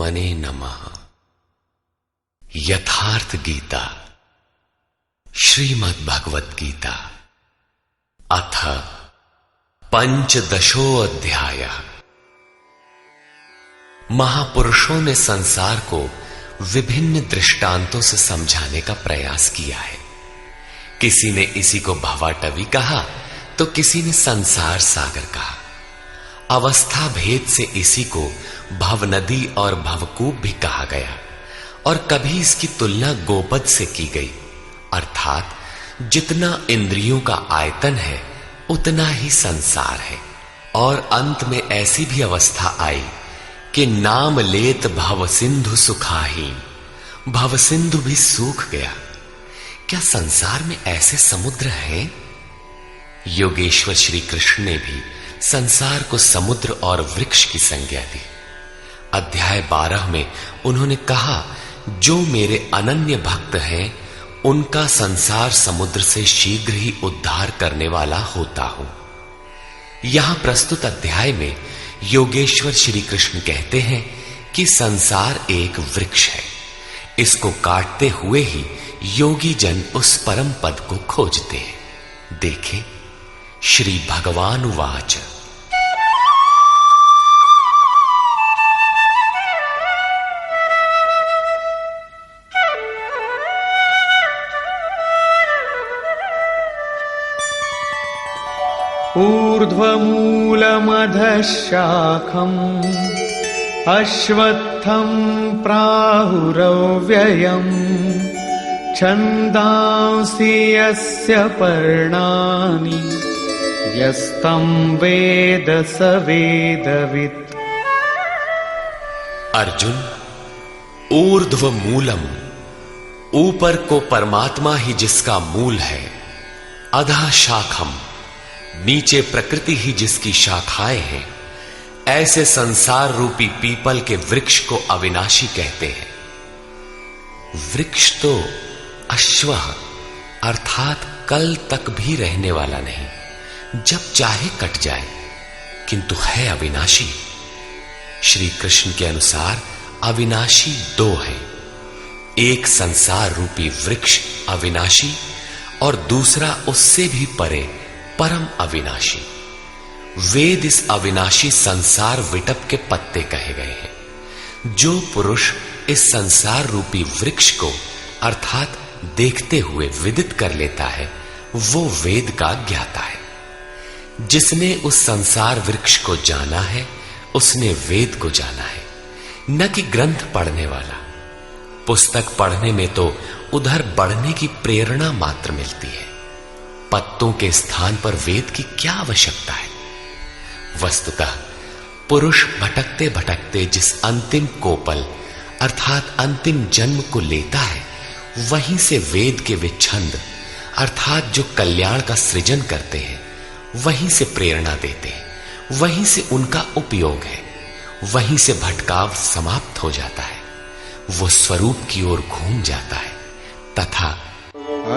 तत्त्वने नमः। यथार्थ गीता श्रीमद् भगवत गीता अथ पंचदशोऽध्यायः। महापुरुषों ने संसार को विभिन्न दृष्टांतों से समझाने का प्रयास किया है। किसी ने इसी को भवाटवी कहा तो किसी ने संसार सागर कहा। अवस्था भेद से इसी को भवनदी और भवकूप भी कहा गया और कभी इसकी तुलना गोपद से की गई, अर्थात जितना इंद्रियों का आयतन है उतना ही संसार है। और अंत में ऐसी भी अवस्था आई कि नाम लेत भव सिंधु सुखाहीन, भव सिंधु भी सूख गया। क्या संसार में ऐसे समुद्र हैं? योगेश्वर श्री कृष्ण ने भी संसार को समुद्र और वृक्ष की संज्ञा दी। अध्याय 12 में उन्होंने कहा, जो मेरे अनन्य भक्त हैं उनका संसार समुद्र से शीघ्र ही उद्धार करने वाला होता हूं। यहां प्रस्तुत अध्याय में योगेश्वर श्री कृष्ण कहते हैं कि संसार एक वृक्ष है। इसको काटते हुए ही योगी जन उस परम पद को खोजते हैं। देखें, श्री भगवान उवाच। ऊर्ध्वमूलमधः शाखम् अश्वत्थं प्राहुरव्ययम् छन्दांसि यस्य पर्णानि यस्तं वेद स वेदवित्। अर्जुन, ऊर्ध्व मूलम, ऊपर को परमात्मा ही जिसका मूल है, अधः शाखम, नीचे प्रकृति ही जिसकी शाखाएं हैं, ऐसे संसार रूपी पीपल के वृक्ष को अविनाशी कहते हैं। वृक्ष तो अश्व अर्थात कल तक भी रहने वाला नहीं, जब चाहे कट जाए, किंतु है अविनाशी। श्री कृष्ण के अनुसार अविनाशी दो हैं, एक संसार रूपी वृक्ष अविनाशी और दूसरा उससे भी परे परम अविनाशी। वेद इस अविनाशी संसार विटप के पत्ते कहे गए हैं। जो पुरुष इस संसार रूपी वृक्ष को अर्थात देखते हुए विदित कर लेता है वो वेद का ज्ञाता है। जिसने उस संसार वृक्ष को जाना है उसने वेद को जाना है, न कि ग्रंथ पढ़ने वाला। पुस्तक पढ़ने में तो उधर बढ़ने की प्रेरणा मात्र मिलती है, पत्तों के स्थान पर वेद की क्या आवश्यकता है। वस्तुतः पुरुष भटकते भटकते जिस अंतिम कोपल अर्थात अंतिम जन्म को लेता है, वहीं से वेद के वे छंद अर्थात जो कल्याण का सृजन करते हैं वहीं से प्रेरणा देते हैं, वहीं से उनका उपयोग है, वहीं से भटकाव समाप्त हो जाता है, वो स्वरूप की ओर घूम जाता है। तथा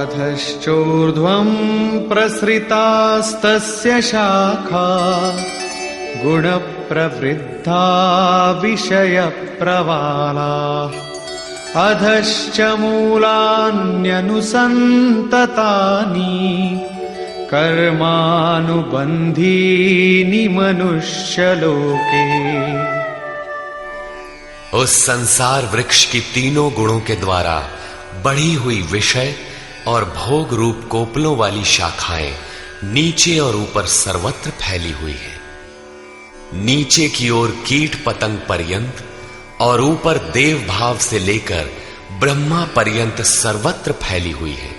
अधश्चोर्ध्वं प्रसृतास्तस्य शाखा गुणप्रवृद्धा विषयप्रवाला अधश्च मूलान्यनुसन्ततानि कर्मानुबन्धीनि मनुष्यलोके। उस संसार वृक्ष की तीनों गुणों के द्वारा बढ़ी हुई विषय और भोग रूप कोपलों वाली शाखाएं नीचे और ऊपर सर्वत्र फैली हुई है। नीचे की ओर कीट पतंग पर्यंत और ऊपर देव भाव से लेकर ब्रह्मा पर्यंत सर्वत्र फैली हुई है,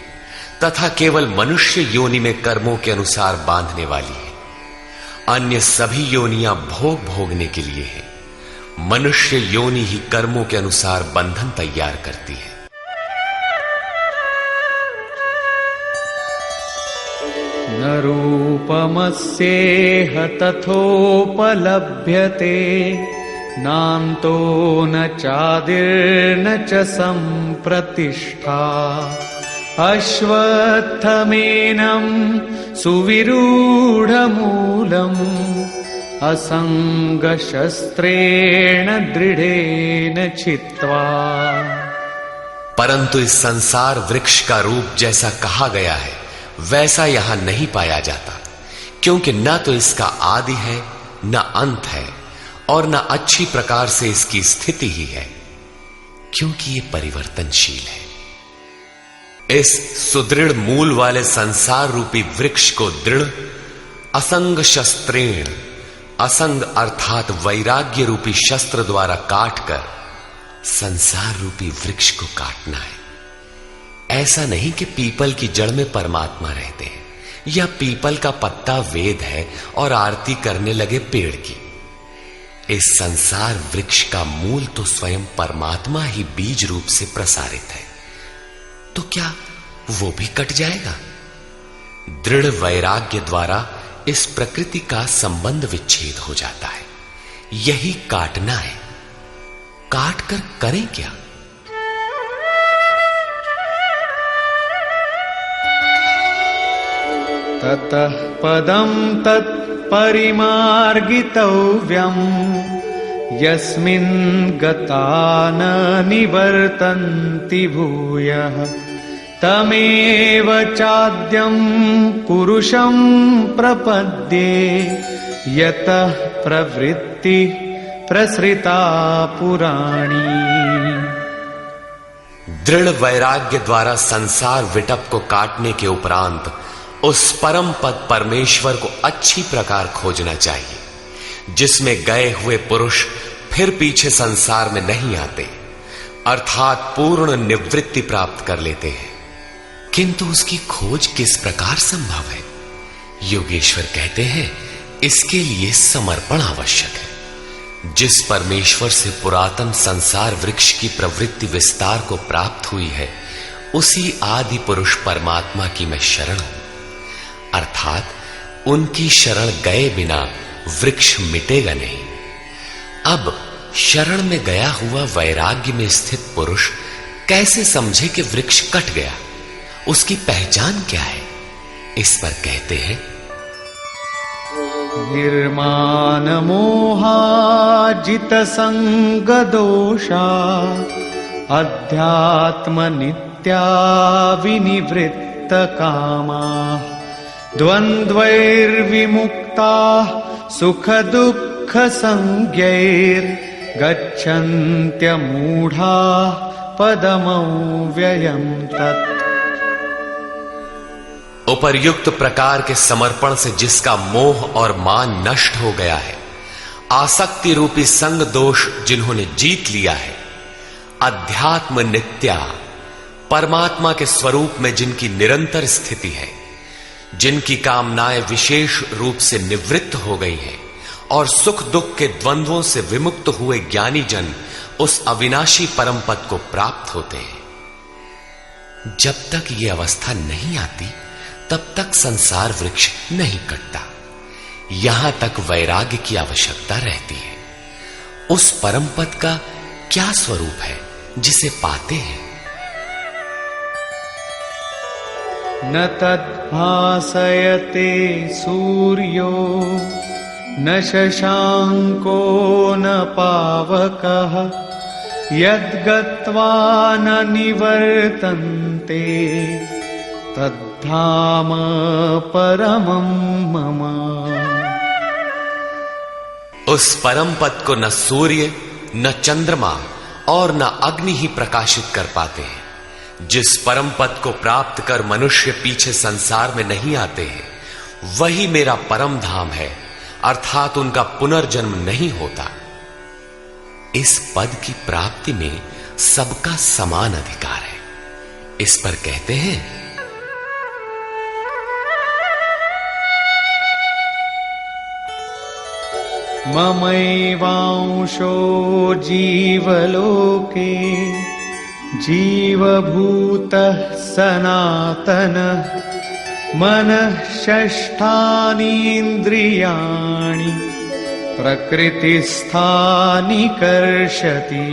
तथा केवल मनुष्य योनि में कर्मों के अनुसार बांधने वाली है। अन्य सभी योनियां भोग भोगने के लिए है। मनुष्य योनि ही कर्मों के अनुसार बंधन तैयार करती है। न रूपमस्येह तथोपलभ्यते नान्तो न चादिर्न च सम्प्रतिष्ठा अश्वत्थमेनं सुविरूढमूलम् असंगशस्त्रेण दृढ़ेन छित्त्वा। परंतु इस संसार वृक्ष का रूप जैसा कहा गया है वैसा यहां नहीं पाया जाता, क्योंकि न तो इसका आदि है न अंत है और न अच्छी प्रकार से इसकी स्थिति ही है, क्योंकि ये परिवर्तनशील है। इस सुदृढ़ मूल वाले संसार रूपी वृक्ष को दृढ़ असंग शस्त्रेण, असंग अर्थात वैराग्य रूपी शस्त्र द्वारा काटकर संसार रूपी वृक्ष को काटना है। ऐसा नहीं कि पीपल की जड़ में परमात्मा रहते हैं या पीपल का पत्ता वेद है और आरती करने लगे पेड़ की। इस संसार वृक्ष का मूल तो स्वयं परमात्मा ही बीज रूप से प्रसारित है, तो क्या वो भी कट जाएगा? दृढ़ वैराग्य द्वारा इस प्रकृति का संबंध विच्छेद हो जाता है। यही काटना है। काट कर करें क्या? ततः पदं तत्परिमार्गितव्यम् यस्मिन् गता न निवर्तन्ति भूयः तमेव चाद्यं पुरुषं प्रपद्ये यतः प्रवृत्ति प्रसृता पुराणी। दृढ़ वैराग्य द्वारा संसार विटप को काटने के उपरांत उस परम पद परमेश्वर को अच्छी प्रकार खोजना चाहिए, जिसमें गए हुए पुरुष फिर पीछे संसार में नहीं आते, अर्थात पूर्ण निवृत्ति प्राप्त कर लेते हैं। किंतु उसकी खोज किस प्रकार संभव है? योगेश्वर कहते हैं इसके लिए समर्पण आवश्यक है। जिस परमेश्वर से पुरातन संसार वृक्ष की प्रवृत्ति विस्तार को प्राप्त हुई है, उसी आदि पुरुष परमात्मा की मैं शरण हूं, अर्थात उनकी शरण गए बिना वृक्ष मिटेगा नहीं। अब शरण में गया हुआ वैराग्य में स्थित पुरुष कैसे समझे कि वृक्ष कट गया? उसकी पहचान क्या है? इस पर कहते हैं निर्माण मोहाजित संग दोषा अध्यात्म नित्या विनिवृत्त कामा द्वंद्वैर्विमुक्ता सुख दुःख संज्ञैर् गच्छन्त्यमूढ़ा पदमव्ययम् तत्। उपर्युक्त प्रकार के समर्पण से जिसका मोह और मान नष्ट हो गया है, आसक्ति रूपी संग दोष जिन्होंने जीत लिया है, अध्यात्म नित्या परमात्मा के स्वरूप में जिनकी निरंतर स्थिति है, जिनकी कामनाएं विशेष रूप से निवृत्त हो गई हैं और सुख दुख के द्वंद्वों से विमुक्त हुए ज्ञानी जन उस अविनाशी परम पद को प्राप्त होते हैं। जब तक ये अवस्था नहीं आती तब तक संसार वृक्ष नहीं कटता। यहां तक वैराग्य की आवश्यकता रहती है। उस परम पद का क्या स्वरूप है जिसे पाते हैं? न तद्भासयते सूर्यो न शशांको न पावकः यद्गत्वा न निवर्तन्ते तद्धाम परमं मम। उस परम पद को न सूर्य न चंद्रमा और न अग्नि ही प्रकाशित कर पाते हैं। जिस परम पद को प्राप्त कर मनुष्य पीछे संसार में नहीं आते हैं, वही मेरा परम धाम है, अर्थात उनका पुनर्जन्म नहीं होता। इस पद की प्राप्ति में सबका समान अधिकार है। इस पर कहते हैं ममैवांशो जीवलोके जीवभूतः सनातनः मनः षष्ठानीन्द्रियाणि प्रकृतिस्थानि कर्षति।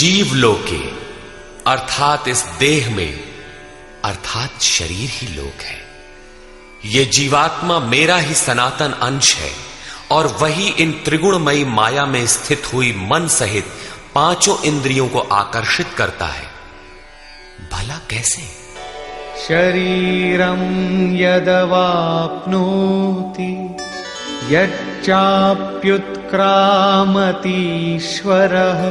जीवलोके अर्थात इस देह में, अर्थात शरीर ही लोक है। ये जीवात्मा मेरा ही सनातन अंश है और वही इन त्रिगुणमयी माया में स्थित हुई मन सहित पांचों इंद्रियों को आकर्षित करता है। भला कैसे? शरीरं यदवाप्नोति यच्चाप्युत्क्रामतीश्वरः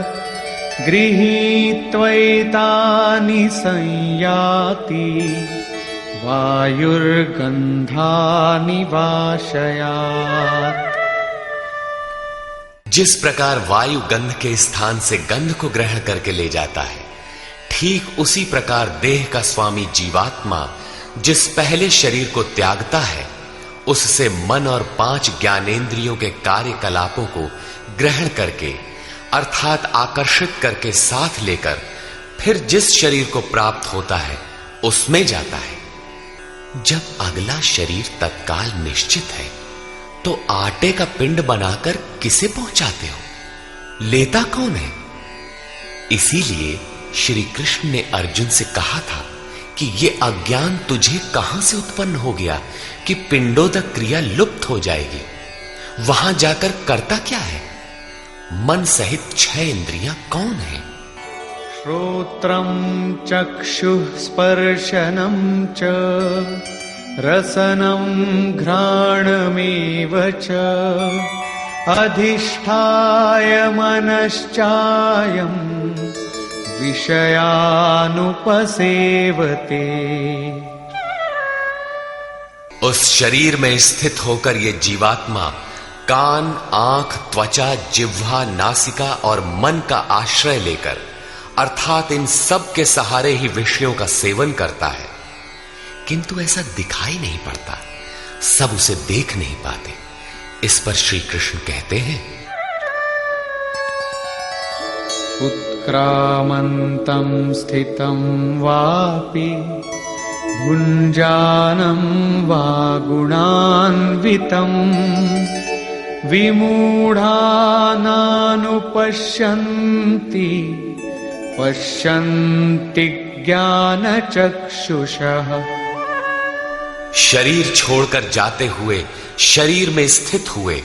गृहीत्वैतानि संयाति वायुर्गन्धानि वाशयात्। जिस प्रकार वायु गंध के स्थान से गंध को ग्रहण करके ले जाता है, ठीक उसी प्रकार देह का स्वामी जीवात्मा जिस पहले शरीर को त्यागता है, उससे मन और 5 ज्ञानेंद्रियों के कार्यकलापों को ग्रहण करके अर्थात आकर्षित करके साथ लेकर फिर जिस शरीर को प्राप्त होता है उसमें जाता है। जब अगला शरीर तत्काल निश्चित है तो आटे का पिंड बनाकर किसे पहुंचाते हो? लेता कौन है? इसीलिए श्री कृष्ण ने अर्जुन से कहा था कि ये अज्ञान तुझे कहां से उत्पन्न हो गया कि पिंडोदक क्रिया लुप्त हो जाएगी। वहां जाकर करता क्या है? मन सहित 6 इंद्रियां कौन है? श्रोत्रं चक्षुः स्पर्शनं च रसनं घ्राणमेव च अधिष्ठाय मनश्चायं विषयानुपसेवते। उस शरीर में स्थित होकर ये जीवात्मा कान, आंख, त्वचा, जिह्वा, नासिका और मन का आश्रय लेकर अर्थात इन सब के सहारे ही विषयों का सेवन करता है, किंतु ऐसा दिखाई नहीं पड़ता, सब उसे देख नहीं पाते। इस पर श्री कृष्ण कहते हैं, उत्क्रामन्तं स्थितं वापि भुञ्जानं वा गुणान्वितं विमूढानानुपश्यन्ति पश्यन्ति ज्ञानचक्षुषः। शरीर छोड़कर जाते हुए, शरीर में स्थित हुए,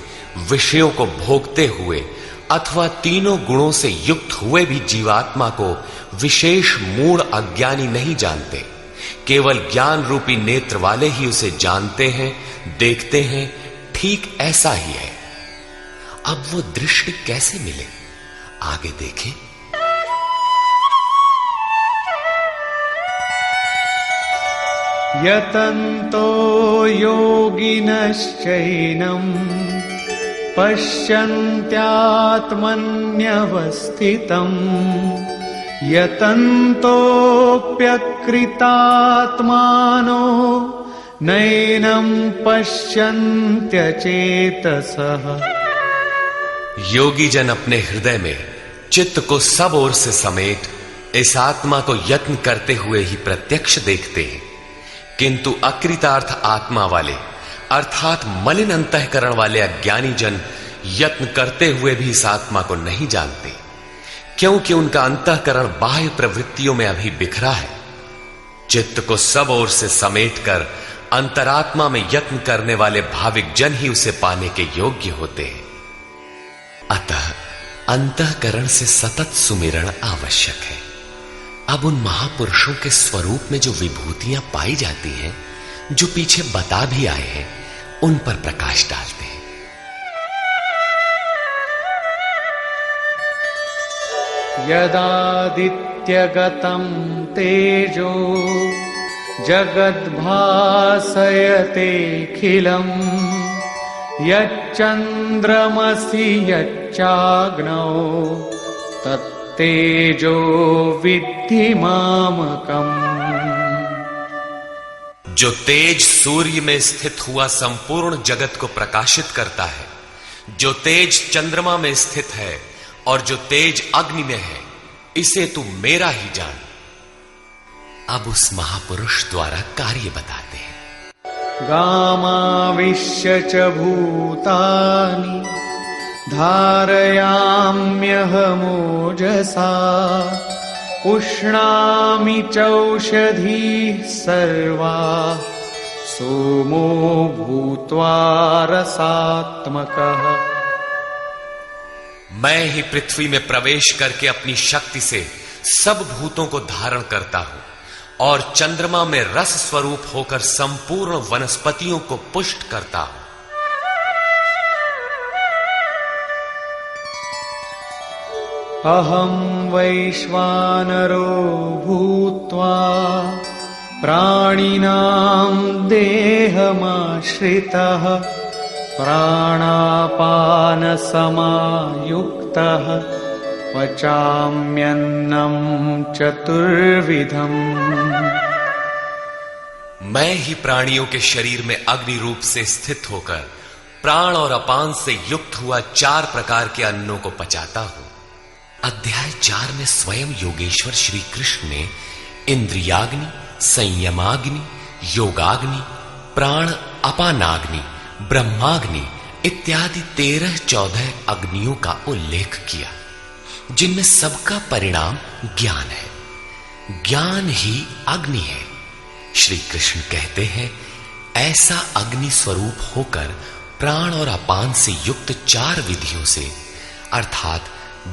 विषयों को भोगते हुए अथवा तीनों गुणों से युक्त हुए भी जीवात्मा को विशेष मूढ़ अज्ञानी नहीं जानते। केवल ज्ञान रूपी नेत्र वाले ही उसे जानते हैं, देखते हैं। ठीक ऐसा ही है। अब वो दृष्टि कैसे मिले? आगे देखें। यतन्तो योगिनश्चैनं पश्यन्त्यात्मन्यवस्थितं यतन्तोऽप्यकृतात्मानो नैनं पश्यन्त्यचेतसः। योगी जन अपने हृदय में चित्त को सब ओर से समेट इस आत्मा को यत्न करते हुए ही प्रत्यक्ष देखते हैं, किंतु अकृतार्थ आत्मा वाले अर्थात मलिन अंतःकरण वाले अज्ञानी जन यत्न करते हुए भी इस आत्मा को नहीं जानते, क्योंकि उनका अंतःकरण बाह्य प्रवृत्तियों में अभी बिखरा है। चित्त को सब ओर से समेटकर अंतरात्मा में यत्न करने वाले भाविक जन ही उसे पाने के योग्य होते हैं। अतः अंतःकरण से सतत सुमिरण आवश्यक है। अब उन महापुरुषों के स्वरूप में जो विभूतियां पाई जाती हैं, जो पीछे बता भी आए हैं, उन पर प्रकाश डालते हैं। यदादित्यगतं तेजो जगद्भासयतेऽखिलं यच्चन्द्रमसि यच्चाग्नौ तत्तेजो विद्धि मामकम्। जो तेज सूर्य में स्थित हुआ संपूर्ण जगत को प्रकाशित करता है, जो तेज चंद्रमा में स्थित है और जो तेज अग्नि में है, इसे तू मेरा ही जान। अब उस महापुरुष द्वारा कार्य बताते हैं। गामाविश्य च भूतानि धारयाम्यहमोजसा पुष्णामि चौषधीः सर्वा सोमो भूत्वा रसात्मकः। मैं ही पृथ्वी में प्रवेश करके अपनी शक्ति से सब भूतों को धारण करता हूं और चंद्रमा में रस स्वरूप होकर संपूर्ण वनस्पतियों को पुष्ट करता हूं। अहं वैश्वानरो भूत्वा प्राणिनां देहमाश्रितः प्राणापानसमायुक्तः पचाम्यन्नं चतुर्विधम्। मैं ही प्राणियों के शरीर में अग्नि रूप से स्थित होकर प्राण और अपान से युक्त हुआ 4 प्रकार के अन्नों को पचाता हूं। अध्याय 4 में स्वयं योगेश्वर श्री कृष्ण ने इंद्रियाग्नि, संयमाग्नि, योगाग्नि, प्राण अपानाग्नि, ब्रह्माग्नि इत्यादि 13-14 अग्नियों का उल्लेख किया, जिनमें सबका परिणाम ज्ञान है। ज्ञान ही अग्नि है। श्री कृष्ण कहते हैं, ऐसा अग्नि स्वरूप होकर प्राण और अपान से युक्त 4 विधियों से, अर्थात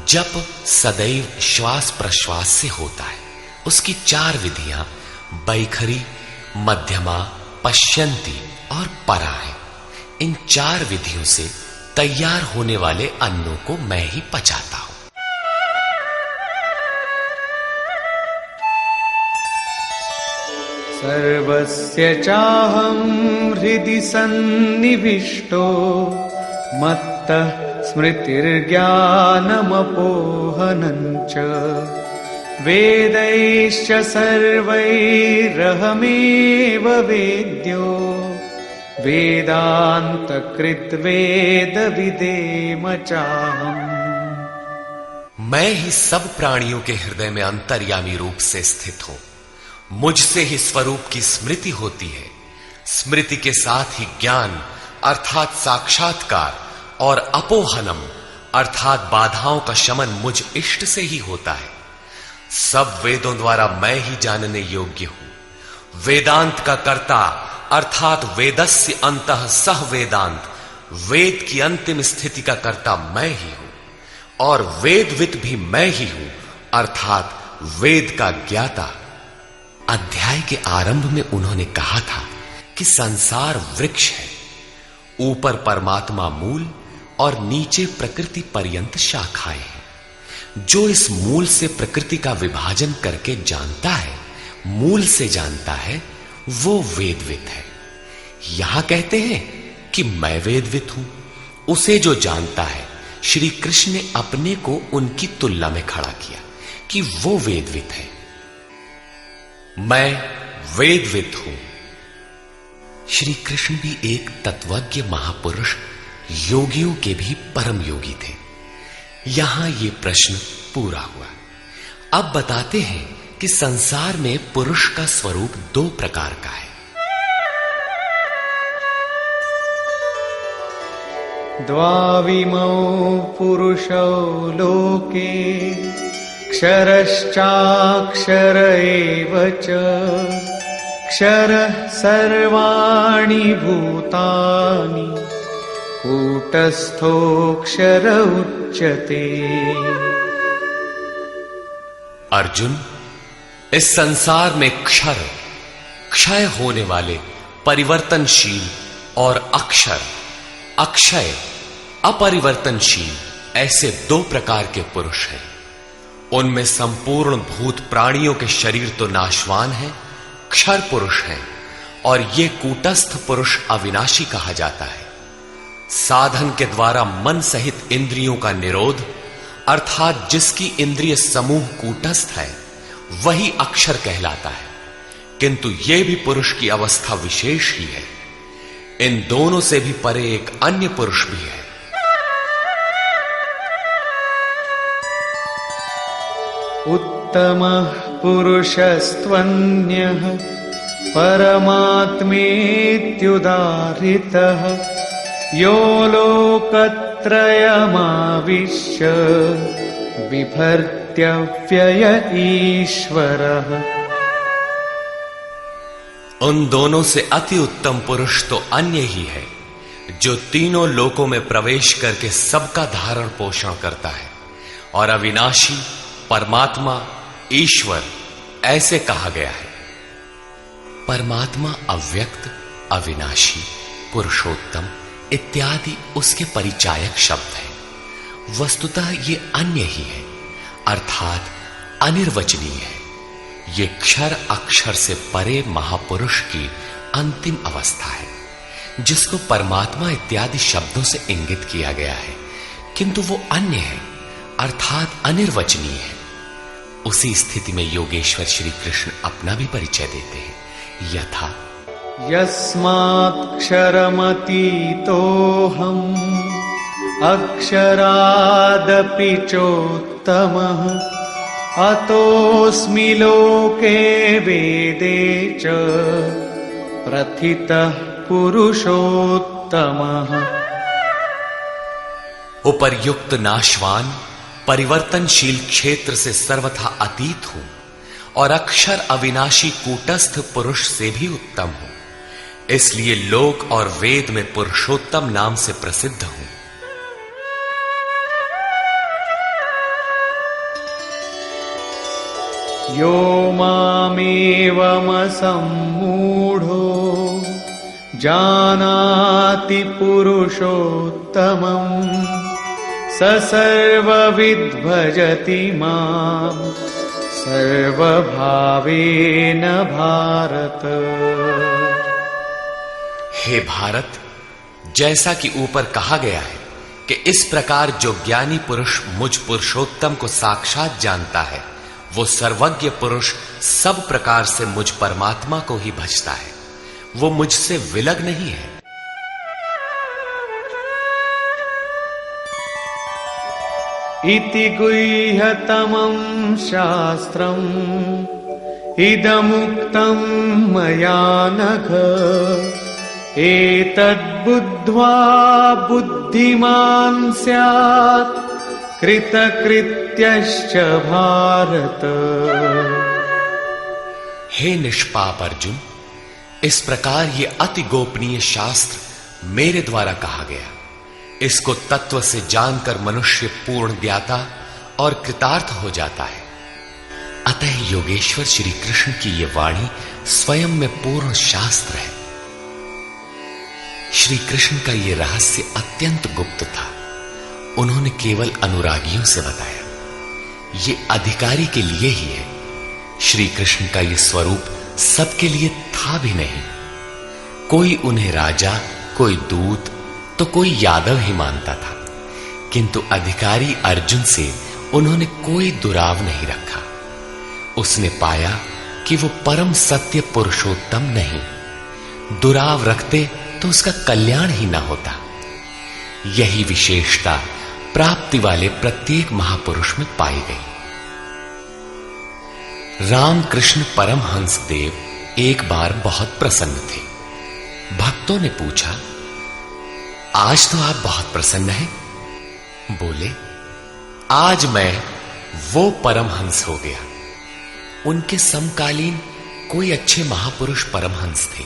जप सदैव श्वास प्रश्वास से होता है, उसकी 4 विधियां बैखरी, मध्यमा, पश्यंती और परा है। इन 4 विधियों से तैयार होने वाले अन्नों को मैं ही पचाता हूं। सर्वस्य चाहं हृदि सन्निविष्टो मत्तः स्मृतिर्ज्ञानमपोहनं च वेदैश्च सर्वैरहमेव वेद्यो वेदान्तकृद्वेदविदेव चाहम्। मैं ही सब प्राणियों के हृदय में अंतर्यामी रूप से स्थित हूं। मुझसे ही स्वरूप की स्मृति होती है। स्मृति के साथ ही ज्ञान अर्थात साक्षात्कार और अपोहनम अर्थात बाधाओं का शमन मुझ इष्ट से ही होता है। सब वेदों द्वारा मैं ही जानने योग्य हूं। वेदांत का कर्ता अर्थात वेदस्य अंतः सह वेदांत, वेद की अंतिम स्थिति का कर्ता मैं ही हूं और वेदविद भी मैं ही हूं अर्थात वेद का ज्ञाता। अध्याय के आरंभ में उन्होंने कहा था कि संसार वृक्ष है, ऊपर परमात्मा मूल और नीचे प्रकृति पर्यंत शाखाएं हैं। जो इस मूल से प्रकृति का विभाजन करके जानता है, मूल से जानता है, वो वेदविद है। यहां कहते हैं कि मैं वेदविद हूं। उसे जो जानता है, श्री कृष्ण ने अपने को उनकी तुलना में खड़ा किया कि वो वेदविद है। मैं वेदविद हूं। श्री कृष्ण भी एक तत्वज्ञ महापुरुष, योगियों के भी परम योगी थे। यहां ये प्रश्न पूरा हुआ। अब बताते हैं कि संसार में पुरुष का स्वरूप 2 प्रकार का है। द्वाविमौ पुरुषौ लोके क्षरश्चाक्षर एव च क्षरः सर्वाणि भूतानि कूटस्थोऽक्षर उच्यते। अर्जुन, इस संसार में क्षर, क्षय होने वाले, परिवर्तनशील और अक्षर, अक्षय, अपरिवर्तनशील, ऐसे 2 प्रकार के पुरुष हैं। उनमें संपूर्ण भूत प्राणियों के शरीर तो नाशवान है, क्षर पुरुष हैं, और ये कूटस्थ पुरुष अविनाशी कहा जाता है। साधन के द्वारा मन सहित इंद्रियों का निरोध अर्थात जिसकी इंद्रिय समूह कूटस्थ है, वही अक्षर कहलाता है। किंतु यह भी पुरुष की अवस्था विशेष ही है। इन दोनों से भी परे एक अन्य पुरुष भी है। उत्तमः पुरुषस्त्वन्यः परमात्मेत्युदाहृतः यो लोकत्रयमाविश्य बिभर्त्य 'व्यय ईश्वरः। उन दोनों से अति उत्तम पुरुष तो अन्य ही है, जो तीनों लोकों में प्रवेश करके सबका धारण पोषण करता है। और अविनाशी परमात्मा ईश्वर ऐसे कहा गया है। परमात्मा अव्यक्त, अविनाशी, पुरुषोत्तम इत्यादि उसके परिचायक शब्द हैं। वस्तुतः ये अन्य ही है, अर्थात अनिर्वचनीय है। ये क्षर अक्षर से परे महापुरुष की अंतिम अवस्था है, जिसको परमात्मा इत्यादि शब्दों से इंगित किया गया है, किंतु वो अन्य है, अर्थात अनिर्वचनीय है। उसी स्थिति में योगेश्वर श्री कृष्ण अपना भी परिचय देते हैं, यथा यस्मात्क्षरमतीतोऽहम् अक्षरादपि चोत्तमः अतोऽस्मि लोके वेदे च प्रथितः पुरुषोत्तमः। उपर्युक्त नाशवान परिवर्तनशील क्षेत्र से सर्वथा अतीत हूं और अक्षर अविनाशी कूटस्थ पुरुष से भी उत्तम हूं, इसलिए लोक और वेद में पुरुषोत्तम नाम से प्रसिद्ध हूं। यो मामेवमसम्मूढो जानाति पुरुषोत्तमम् स सर्वविद् भजति माम् सर्वभावेन भारत। हे भारत, जैसा कि ऊपर कहा गया है कि इस प्रकार जो ज्ञानी पुरुष मुझ पुरुषोत्तम को साक्षात जानता है, वो सर्वज्ञ पुरुष सब प्रकार से मुझ परमात्मा को ही भजता है। वो मुझसे विलग नहीं है। इति गुह्यतमं शास्त्रम् इदमुक्तं मया नघ एतद्बुद्ध्वा बुद्धिमान् स्यात् कृतकृत्यश्च भारत। हे निष्पाप अर्जुन, इस प्रकार ये अति गोपनीय शास्त्र मेरे द्वारा कहा गया। इसको तत्व से जानकर मनुष्य पूर्ण ज्ञाता और कृतार्थ हो जाता है। अतः योगेश्वर श्री कृष्ण की ये वाणी स्वयं में पूर्ण शास्त्र है। श्री कृष्ण का ये रहस्य अत्यंत गुप्त था। उन्होंने केवल अनुरागियों से बताया। ये अधिकारी के लिए ही है। श्री कृष्ण का ये स्वरूप सबके लिए था भी नहीं। कोई उन्हें राजा, कोई दूत, तो कोई यादव ही मानता था, किंतु अधिकारी अर्जुन से उन्होंने कोई दुराव नहीं रखा। उसने पाया कि वो परम सत्य पुरुषोत्तम नहीं। दुराव रखते तो उसका कल्याण ही न होता। यही विशेषता प्राप्ति वाले प्रत्येक महापुरुष में पाई गई। रामकृष्ण परमहंस देव एक बार बहुत प्रसन्न थे। भक्तों ने पूछा, आज तो आप बहुत प्रसन्न हैं? बोले, आज मैं वो परमहंस हो गया। उनके समकालीन कोई अच्छे महापुरुष परमहंस थे,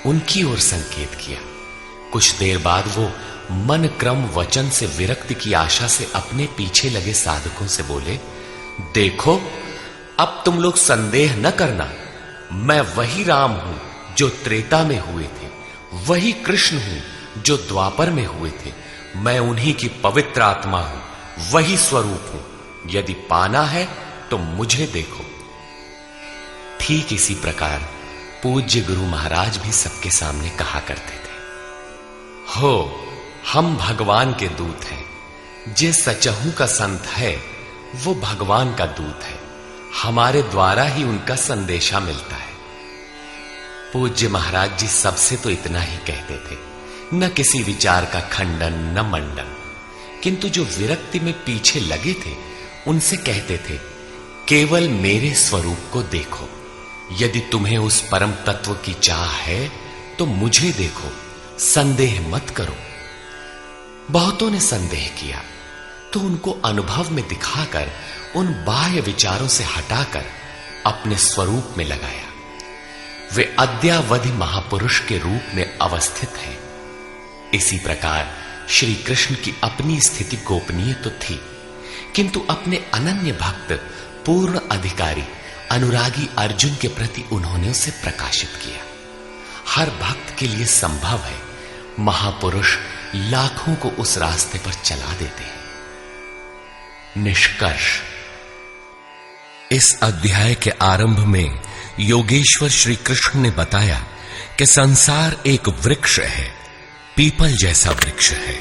उनकी ओर संकेत किया। कुछ देर बाद वो मन क्रम वचन से विरक्ति की आशा से अपने पीछे लगे साधकों से बोले, देखो, अब तुम लोग संदेह न करना, मैं वही राम हूं जो त्रेता में हुए थे, वही कृष्ण हूं जो द्वापर में हुए थे। मैं उन्हीं की पवित्र आत्मा हूं, वही स्वरूप हूं। यदि पाना है तो मुझे देखो। ठीक इसी प्रकार पूज्य गुरु महाराज भी सबके सामने कहा करते थे, हो, हम भगवान के दूत हैं। जे सचहू का संत है वो भगवान का दूत है। हमारे द्वारा ही उनका संदेशा मिलता है। पूज्य महाराज जी सबसे तो इतना ही कहते थे, न किसी विचार का खंडन न मंडन, किंतु जो विरक्ति में पीछे लगे थे उनसे कहते थे, केवल मेरे स्वरूप को देखो। यदि तुम्हें उस परम तत्व की चाह है तो मुझे देखो, संदेह मत करो। बहुतों ने संदेह किया तो उनको अनुभव में दिखाकर उन बाह्य विचारों से हटाकर अपने स्वरूप में लगाया। वे अद्यावधि महापुरुष के रूप में अवस्थित हैं। इसी प्रकार श्री कृष्ण की अपनी स्थिति गोपनीय तो थी, किंतु अपने अनन्य भक्त पूर्ण अधिकारी अनुरागी अर्जुन के प्रति उन्होंने उसे प्रकाशित किया। हर भक्त के लिए संभव है, महापुरुष लाखों को उस रास्ते पर चला देते हैं। निष्कर्ष, इस अध्याय के आरंभ में योगेश्वर श्री कृष्ण ने बताया कि संसार एक वृक्ष है, पीपल जैसा वृक्ष है।